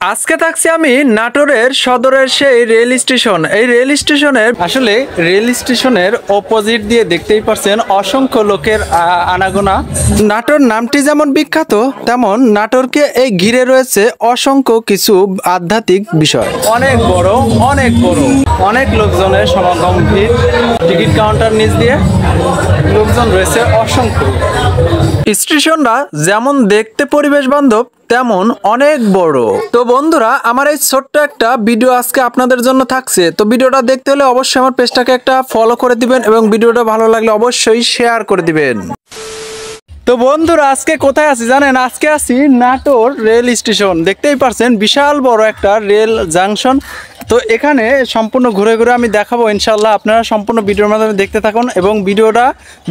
আজকে থাকছি আমি নাটোরের সদরের সেই রেল স্টেশন। এই রেল স্টেশনের আসলে রেল স্টেশনের অপোজিট দিয়ে দেখতেই পাচ্ছেন অসংখ্য লোকের আনাগোনা। নাটোর নামটি যেমন বিখ্যাত, তেমন নাটোরকে এই ঘিরে রয়েছে অসংখ্য কিছু আধ্যাত্মিক বিষয়। অনেক বড় অনেক লোকজনের সমাগম, ভিড়, টিকিট কাউন্টার নিচ দিয়ে লোকজন রয়েছে অসংখ্য। স্টেশনটা যেমন দেখতে পরিবেশ বান্ধব, তেমন অনেক বড়। তো বন্ধুরা, আমার এই ছোট্ট একটা ভিডিও আজকে আপনাদের জন্য থাকছে। তো ভিডিওটা দেখতে হলে অবশ্যই আমার পেজটাকে একটা ফলো করে দিবেন এবং ভিডিওটা ভালো লাগলে অবশ্যই শেয়ার করে দিবেন। তো বন্ধুরা, আজকে কোথায় আছি জানেন? আজকে আছি নাটোর রেল স্টেশন। দেখতেই পারছেন বিশাল বড় একটা রেল জাংশন। তো এখানে সম্পূর্ণ ঘুরে ঘুরে আমি দেখাবো ইনশাল্লাহ। আপনারা সম্পূর্ণ ভিডিওর মাধ্যমে দেখতে থাকুন এবং ভিডিওটা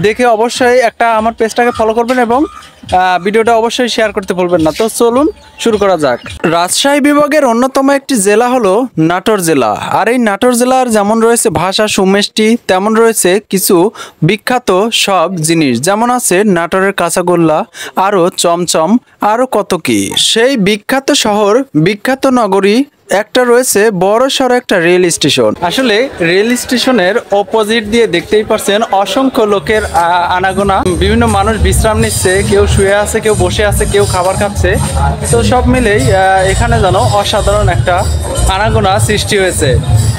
দেখে অবশ্যই একটা আমার পেজটাকে ফলো করবেন এবং ভিডিওটা অবশ্যই শেয়ার করতে ভুলবেন না। তো চলুন শুরু করা যাক। রাজশাহী বিভাগের অন্যতম একটি জেলা হলো নাটোর জেলা। আর এই নাটোর জেলার যেমন রয়েছে ভাষা সুমেষ্টি, তেমন রয়েছে কিছু বিখ্যাত সব জিনিস, যেমন আছে নাটোরের কাঁচাগোল্লা, আরও চমচম, আরও কত কি। সেই বিখ্যাত শহর, বিখ্যাত নগরী একটা রয়েছে বড় সড় একটা রেল স্টেশন। আসলে রেল স্টেশনের অপোজিট দিয়ে দেখতেই পাচ্ছেন অসংখ্য লোকের আনাগোনা। বিভিন্ন মানুষ বিশ্রাম নিচ্ছে, কেউ শুয়ে আছে, কেউ বসে আছে, কেউ খাবার খাচ্ছে। তো সব মিলেই এখানে যেন অসাধারণ একটা আনাগোনা সৃষ্টি হয়েছে।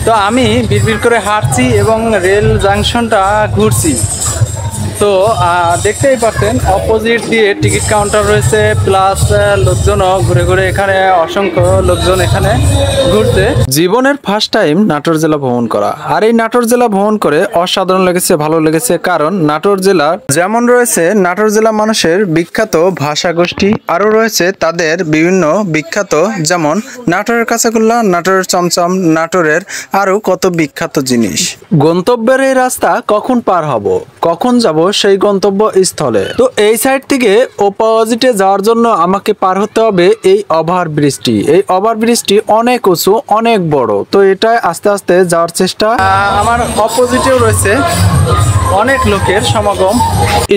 তো আমি বিড়বিড় করে হাঁটছি এবং রেল জাংশনটা ঘুরছি। তো দেখতেই পাচ্ছেন অপোজিট দিয়ে টিকিট কাউন্টার রয়েছে, প্লাস লোকজনও ঘুরে ঘুরে, এখানে অসংখ্য লোকজন এখানে ঘুরতে। জীবনের ফার্স্ট টাইম নাটোর জেলা ভ্রমণ করা, আর এই নাটোর জেলা ভ্রমণ করে অসাধারণ লেগেছে, ভালো লেগেছে। কারণ নাটোর জেলার যেমন রয়েছে নাটোর জেলা মানুষের বিখ্যাত ভাষা গোষ্ঠী, আরও রয়েছে তাদের বিভিন্ন বিখ্যাত, যেমন নাটোরের কাঁচাগোল্লা, নাটোরের চমচম, নাটোরের আরও কত বিখ্যাত জিনিস। গন্তব্যের এই রাস্তা কখন পার হব, কখন যাব সেই গন্তব্য স্থলে। তো এই সাইড থেকে অপোজিটে যাওয়ার জন্য আমাকে পার হতে হবে এই ওভার ব্রিজটি। এই ওভার ব্রিজটি অনেক উঁচু, অনেক বড়। তো এটা আস্তে আস্তে যাওয়ার চেষ্টা। আমার অপোজিটেও রয়েছে অনেক লোকের সমাগম।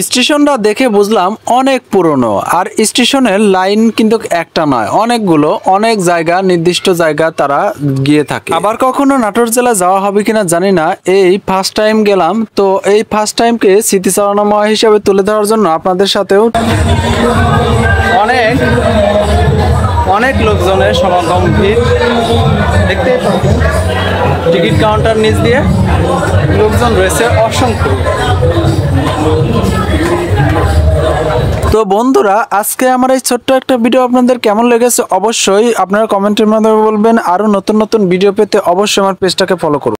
স্টেশনটা দেখে বুঝলাম অনেক পুরনো। আর স্টেশনের লাইন কিন্তু একটা নয়, অনেকগুলো, অনেক জায়গা, নির্দিষ্ট জায়গা তারা গিয়ে থাকে। আবার কখনো নাটোর জেলা যাওয়া হবে কিনা জানি না, এই ফার্স্ট টাইম গেলাম। তো এই ফার্স্ট টাইমকে স্মৃতিচারণাময় হিসেবে তুলে ধরার জন্য আপনাদের সাথেও অনেক লোকজনের সমাগম, ভিড়, দেখতেই পাচ্ছেন টিকিট কাউন্টার নিচ দিয়ে লোকজন রয়েছে অসংখ্য। তো বন্ধুরা, আজকে আমার এই ছোট্ট একটা ভিডিও আপনাদের কেমন লেগেছে অবশ্যই আপনারা কমেন্টের মাধ্যমে বলবেন। আরও নতুন নতুন ভিডিও পেতে অবশ্যই আমার পেজটাকে ফলো করুন।